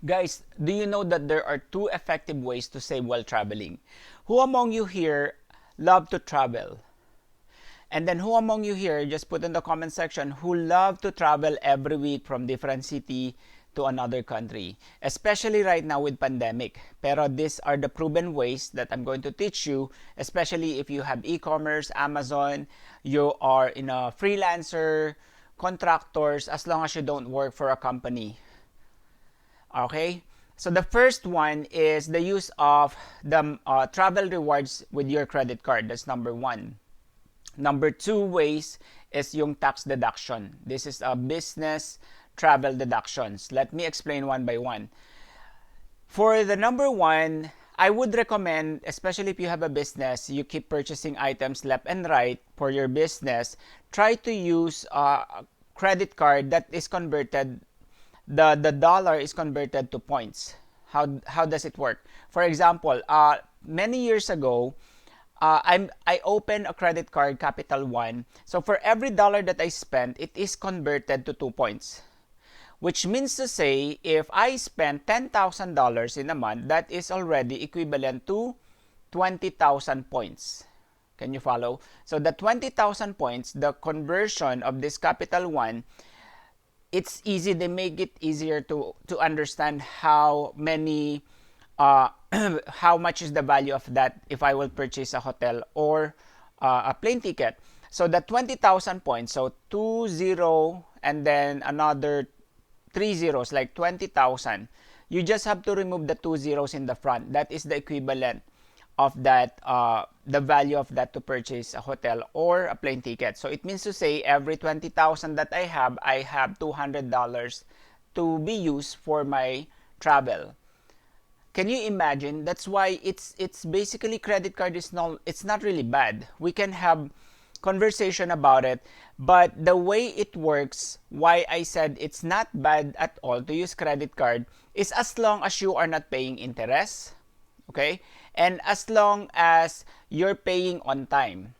Guys, do you know that there are two effective ways to save while traveling? Who among you here love to travel? And then who among you here, just put in the comment section, who love to travel every week from different city to another country, especially right now with pandemic. Pero these are the proven ways that I'm going to teach you, especially if you have e-commerce, Amazon, you are in a freelancer, contractors, as long as you don't work for a company. Okay, so the first one is the use of the travel rewards with your credit card. That's number one. Number two ways is yung tax deduction. This is a business travel deductions. Let me explain one by one. For the number one, I would recommend, especially if you have a business, you keep purchasing items left and right for your business, try to use a credit card that is converted, the dollar is converted to points. How does it work? For example, many years ago, I opened a credit card, Capital One. So for every dollar that I spent, it is converted to 2 points. Which means to say, if I spend $10,000 in a month, that is already equivalent to 20,000 points. Can you follow? So the 20,000 points, the conversion of this Capital One, it's easy. They make it easier to understand how many, how much is the value of that if I will purchase a hotel or a plane ticket. So the 20,000 points, so 20 and then another 3 zeros, like 20,000. You just have to remove the 2 zeros in the front. That is the equivalent of that, the value of that to purchase a hotel or a plane ticket. So it means to say every 20,000 that I have $200 to be used for my travel. Can you imagine? That's why it's basically credit card is not, it's not really bad. We can have conversation about it, but the way it works, why I said it's not bad at all to use credit card, is as long as you are not paying interest, okay, and as long as you're paying on time.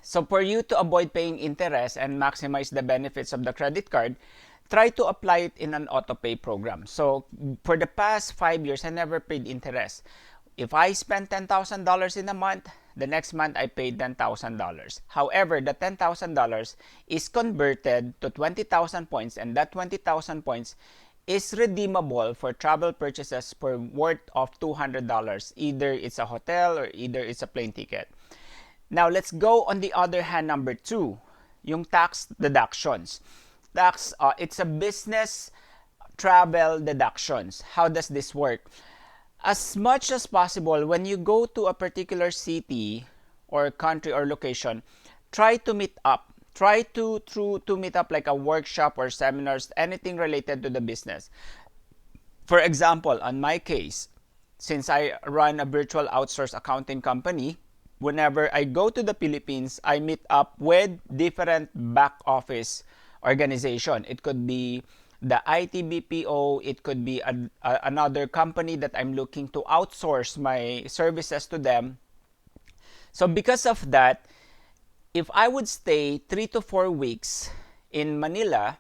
So for you to avoid paying interest and maximize the benefits of the credit card, try to apply it in an auto pay program. So for the past 5 years, I never paid interest. If I spend $10,000 in a month, the next month I paid $10,000. However, the $10,000 is converted to 20,000 points, and that 20,000 points is redeemable for travel purchases for worth of $200. Either it's a hotel or either it's a plane ticket. Now let's go on the other hand, number two, yung tax deductions. It's a business travel deductions. How does this work? As much as possible, when you go to a particular city or country or location, try to meet up. Try to meet up like a workshop or seminars, anything related to the business. For example, on my case, since I run a virtual outsource accounting company, whenever I go to the Philippines, I meet up with different back office organization. It could be the IT BPO, it could be another company that I'm looking to outsource my services to them. So because of that, if I would stay 3 to 4 weeks in Manila,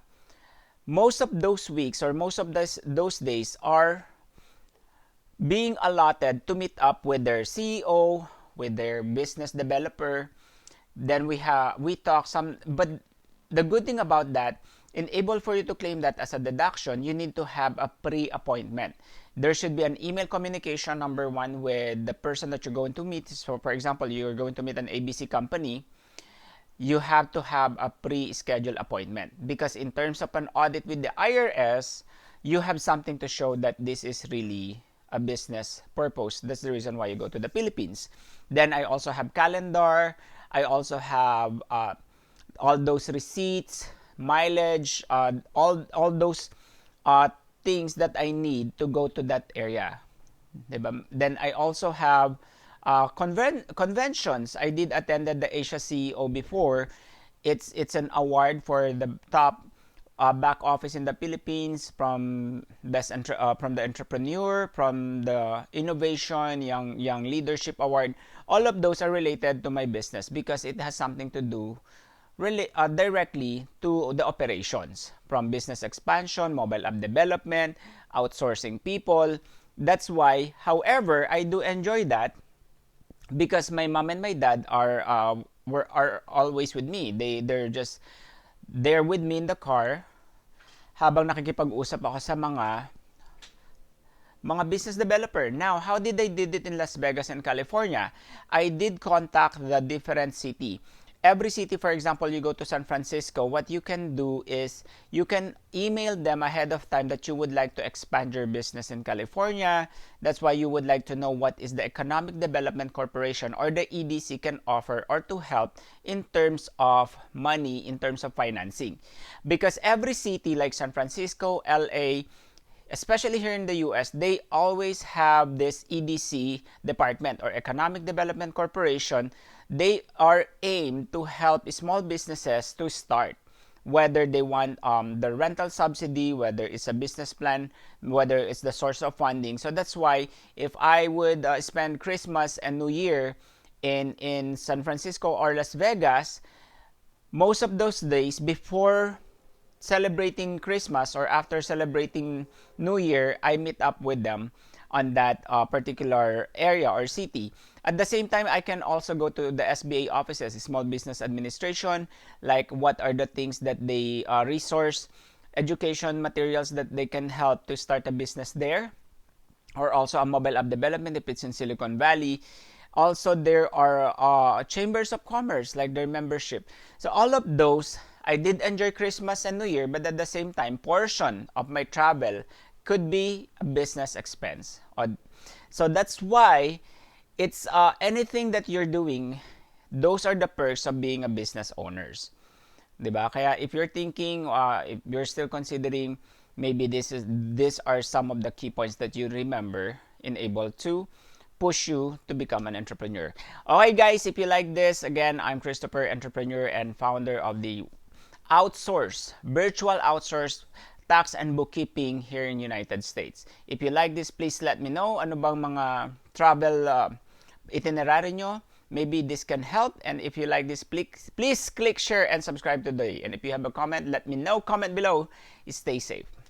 most of those weeks or most of those days are being allotted to meet up with their CEO, with their business developer. Then we talk some, but the good thing about that, enable for you to claim that as a deduction, you need to have a pre-appointment. There should be an email communication, number one, with the person that you're going to meet. So for example, you're going to meet an ABC company, you have to have a pre-scheduled appointment, because in terms of an audit with the IRS, you have something to show that this is really a business purpose. That's the reason why you go to the Philippines. Then I also have calendar. I also have all those receipts, mileage, all those things that I need to go to that area. Diba? Then I also have conventions. I did attended the Asia CEO before. It's an award for the top back office in the Philippines, from from the entrepreneur, from the innovation, young leadership award. All of those are related to my business because it has something to do really directly to the operations, from business expansion, mobile app development, outsourcing people. That's why, however, I do enjoy that because my mom and my dad are always with me. They're with me in the car habang nakikipag-usap ako sa mga business developer. Now, how did I did it in Las Vegas and California? I did contact the different city. Every city, for example, you go to San Francisco, what you can do is you can email them ahead of time that you would like to expand your business in California. That's why you would like to know what is the Economic Development Corporation or the EDC can offer or to help in terms of money, in terms of financing. Because every city like San Francisco, LA, especially here in the US, they always have this EDC department or Economic Development Corporation. They are aimed to help small businesses to start, whether they want the rental subsidy, whether it's a business plan, whether it's the source of funding. So that's why if I would spend Christmas and New Year in San Francisco or Las Vegas, most of those days before celebrating Christmas or after celebrating New Year, I meet up with them on that particular area or city. At the same time, I can also go to the SBA offices, Small Business Administration, like what are the things that they resource, education materials that they can help to start a business there, or also a mobile app development if it's in Silicon Valley. Also, there are chambers of commerce, like their membership. So all of those, I did enjoy Christmas and New Year, but at the same time, portion of my travel could be a business expense. So that's why it's anything that you're doing, those are the perks of being a business owners. Diba? Kaya if you're thinking, if you're still considering, maybe these are some of the key points that you remember in able to push you to become an entrepreneur. Okay guys, if you like this, again, I'm Christopher, entrepreneur and founder of the virtual outsourced tax and bookkeeping here in United States. If you like this, please let me know. Ano bang mga travel itinerary nyo? Maybe this can help. And if you like this, please click share and subscribe today. And if you have a comment, let me know. Comment below. Stay safe.